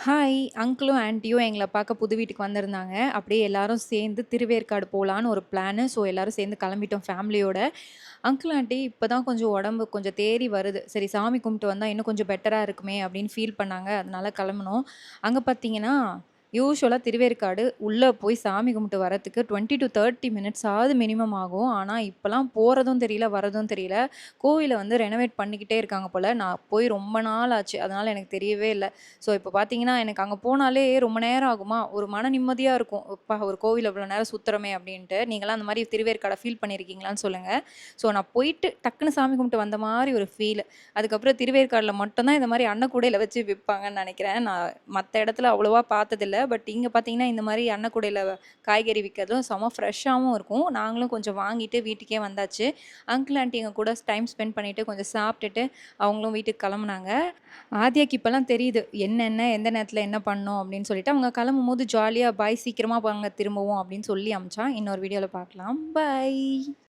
Hi! அங்கிளும், ஆன்ட்டியும் எங்கள பார்க்க புது வீட்டுக்கு வந்திருந்தாங்க. அப்படியே எல்லாரும் சேர்ந்து திருவேற்காடு போலான்னு ஒரு பிளானு. ஸோ எல்லாரும் சேர்ந்து கிளம்பிட்டோம் ஃபேமிலியோட. அங்கிள், ஆன்ட்டி இப்ப தான் கொஞ்சம் உடம்பு கொஞ்சம் தேறி வருது. சரி சாமி கும்பிட்டு வந்தா இன்னும் கொஞ்சம் பெட்டரா இருக்குமே அப்படின்னு ஃபீல் பண்ணாங்க. அதனால கிளம்புனோம். அங்க பார்த்தீங்கன்னா, யூசுவலா திருவேற்காடு உள்ள போய் சாமி கும்பிட்டு வரதுக்கு 20 டூ 30 மினிட்ஸ் ஆவது மினிமம் ஆகும். ஆனா இப்பலாம் போறதும் தெரியல, வரதும் தெரியல. கோவில வந்து ரெனோவேட் பண்ணிக்கிட்டே இருக்காங்க போல. நான் போய் ரொம்ப நாள் ஆச்சு. அதனால எனக்கு தெரியவே இல்ல. ஸோ இப்போ பார்த்தீங்கன்னா, எனக்கு அங்க போனாலே ரொம்ப நேரம் ஆகுமா, ஒரு மன நிம்மதியா இருக்கும். "அப்பா! ஒரு கோவில் இவ்வளோ நேரம் சுத்துறோமே" அப்படின்ட்டு. நீங்கலாம் அந்த மாரி திருவேற்காட ஃபீல் பண்ணியிருக்கீங்களான்னு சொல்லுங்க. ஸோ நான் போயிட்டு டக்குனு சாமி கும்பிட்டு வந்த மாரி ஒரு ஃபீல். அதுக்கப்புறம் திருவேற்காடுல மட்டும் தான் இந்த மாரி அன்னக்கூடையில வச்சு விப்பாங்கன்னு நெனைக்கிறேன். நான் மத்த இடத்துல அவ்வளவா பார்த்ததில்ல. பட் இங்க பார்த்தீங்கன்னா, இந்த மாரி அன்னக்கூடையில காய்கறி விக்கிறதும் செம ஃப்ரெஷ்ஷாவும் இருக்கும். நாங்களும் கொஞ்சம் வாங்கிட்டு வீட்டுக்கே வந்தாச்சு. அங்கிள், ஆன்டி எங்க கூட டைம் ஸ்பெண்ட் பண்ணிட்டு, கொஞ்சம் சாப்பிட்டுட்டு அவங்களும் வீட்டுக்கு கிளம்புனாங்க. ஆதியாக்கு இப்பலாம் தெரியுது. என்னென்ன, எந்த நேரத்துல என்ன பண்ணணும் அப்படின்னு சொல்லிட்டு, அவங்க கிளம்பும்போது ஜாலியா பாய் சீக்கிரமா வாங்க திரும்பவும் அப்படின்னு சொல்லி அனுப்பிச்சான். இன்னொரு வீடியோல பார்க்கலாம். பாய்.